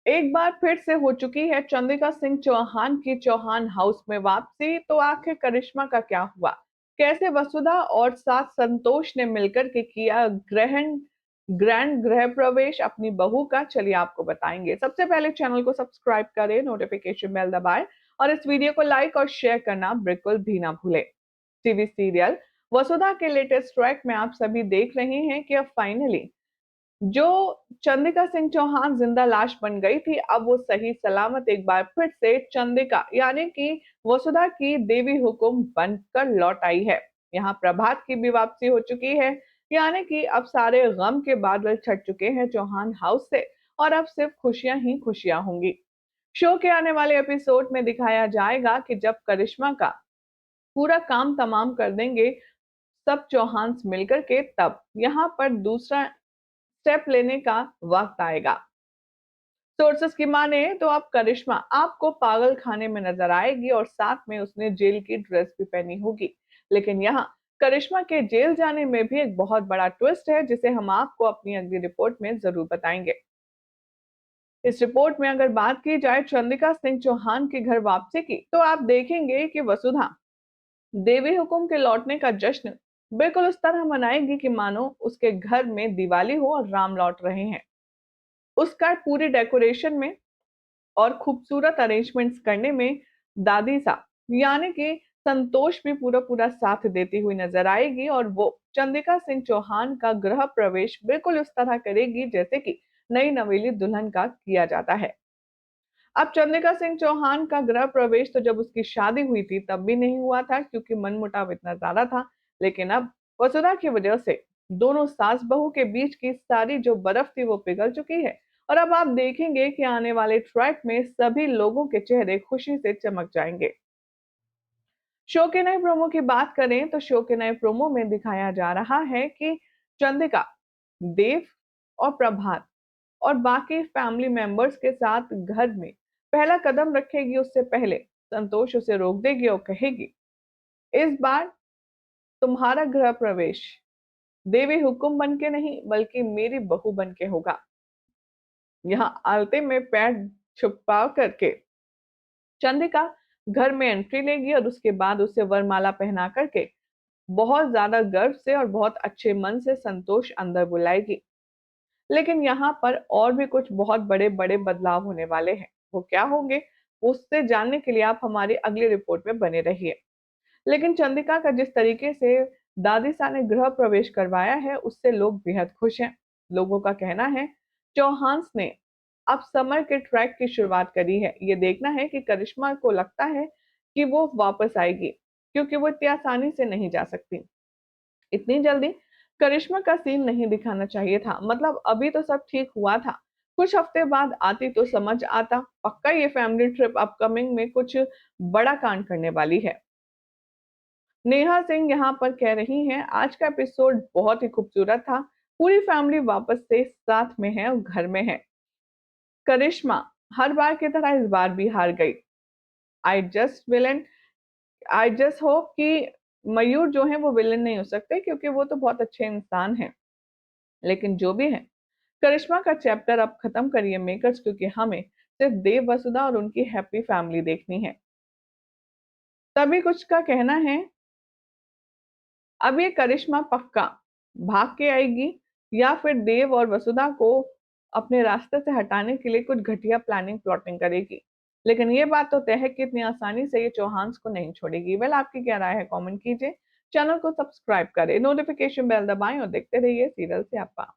एक बार फिर से हो चुकी है चंद्रिका सिंह चौहान की चौहान हाउस में वापसी। तो आखिर करिश्मा का क्या हुआ, कैसे वसुधा और साथ संतोष ने मिलकर के किया ग्रैंड गृह प्रवेश अपनी बहू का, चलिए आपको बताएंगे। सबसे पहले चैनल को सब्सक्राइब करें, नोटिफिकेशन बेल दबाएं और इस वीडियो को लाइक और शेयर करना बिल्कुल भी ना भूलें। टीवी सीरियल वसुधा के लेटेस्ट ट्रैक में आप सभी देख रहे हैं कि अब फाइनली जो चंद्रिका सिंह चौहान जिंदा लाश बन गई थी, अब वो सही सलामत एक बार फिर से चंद्रिका यानी कि वसुधा की देवी हुकुम बनकर लौट आई है। यहाँ प्रभात की भी वापसी हो चुकी है, यानी कि अब सारे गम के बादल छट चुके हैं चौहान हाउस से और अब सिर्फ खुशियां ही खुशियां होंगी। शो के आने वाले एपिसोड में दिखाया जाएगा कि जब करिश्मा का पूरा काम तमाम कर देंगे सब चौहान्स मिलकर के, तब यहाँ पर दूसरा स्टेप लेने का वक्त आएगा। सोर्सेस की माने तो अब करिश्मा आपको पागल खाने में नजर आएगी और साथ में उसने जेल की ड्रेस भी पहनी होगी। लेकिन यहाँ करिश्मा के जेल जाने में भी एक बहुत बड़ा ट्विस्ट है, जिसे हम आपको अपनी अगली रिपोर्ट में जरूर बताएंगे। इस रिपोर्ट में अगर बात की जाए चंद्रिका सिंह चौहान की घर वापसी की, तो आप देखेंगे कि वसुधा देवी हुकुम के लौटने का जश्न बिल्कुल उस तरह मनाएगी कि मानो उसके घर में दिवाली हो और राम लौट रहे हैं। उसका पूरी डेकोरेशन में और खूबसूरत अरेंजमेंट्स करने में दादी सा यानी कि संतोष भी पूरा पूरा साथ देती हुई नजर आएगी और वो चंद्रिका सिंह चौहान का गृह प्रवेश बिल्कुल उस तरह करेगी जैसे कि नई नवेली दुल्हन का किया जाता है। अब चंद्रिका सिंह चौहान का गृह प्रवेश तो जब उसकी शादी हुई थी तब भी नहीं हुआ था, क्योंकि मनमुटाव इतना ज्यादा था। लेकिन अब वसुधा की वजह से दोनों सास बहू के बीच की सारी जो बर्फ थी वो पिघल चुकी है और अब आप देखेंगे कि आने वाले ट्रैक में सभी लोगों के चेहरे खुशी से चमक जाएंगे। शो के नए प्रोमो की बात करें तो शो के नए प्रोमो में दिखाया जा रहा है कि चंद्रिका देव और प्रभात और बाकी फैमिली मेंबर्स के साथ घर में पहला कदम रखेगी, उससे पहले संतोष उसे रोक देगी और कहेगी, इस बार तुम्हारा गृह प्रवेश देवी हुकुम बन के नहीं बल्कि मेरी बहू बन के होगा। यहाँ आलते में पैर छुपा करके चंद्रिका घर में एंट्री लेगी और उसके बाद उसे वरमाला पहना करके बहुत ज्यादा गर्व से और बहुत अच्छे मन से संतोष अंदर बुलाएगी। लेकिन यहाँ पर और भी कुछ बहुत बड़े बड़े बदलाव होने वाले हैं। वो क्या होंगे, उससे जानने के लिए आप हमारी अगली रिपोर्ट में बने रहिए। लेकिन चंद्रिका का जिस तरीके से दादी सा ने गृह प्रवेश करवाया है उससे लोग बेहद खुश हैं। लोगों का कहना है चौहान्स ने अब समर के ट्रैक की शुरुआत करी है। ये देखना है कि करिश्मा को लगता है कि वो वापस आएगी, क्योंकि वो इतनी आसानी से नहीं जा सकती। इतनी जल्दी करिश्मा का सीन नहीं दिखाना चाहिए था। मतलब अभी तो सब ठीक हुआ था, कुछ हफ्ते बाद आती तो समझ आता। पक्का ये फैमिली ट्रिप अपकमिंग में कुछ बड़ा कांड करने वाली है। नेहा सिंह यहाँ पर कह रही हैं, आज का एपिसोड बहुत ही खूबसूरत था। पूरी फैमिली वापस से साथ में है और घर में है। करिश्मा हर बार की तरह इस बार भी हार गई। I just villain I just hope कि मयूर जो है वो विलन नहीं हो सकते, क्योंकि वो तो बहुत अच्छे इंसान हैं। लेकिन जो भी है, करिश्मा का चैप्टर अब खत्म करिए मेकर्स, क्योंकि हमें सिर्फ देव वसुधा और उनकी हैप्पी फैमिली देखनी है। तभी कुछ का कहना है अब ये करिश्मा पक्का भाग के आएगी या फिर देव और वसुधा को अपने रास्ते से हटाने के लिए कुछ घटिया प्लानिंग प्लॉटिंग करेगी। लेकिन ये बात तो तय है कि इतनी आसानी से ये चौहान्स को नहीं छोड़ेगी। वेल, आपकी क्या राय है कमेंट कीजिए। चैनल को सब्सक्राइब करें, नोटिफिकेशन बेल दबाएं और देखते रहिए सीरियल से आपका।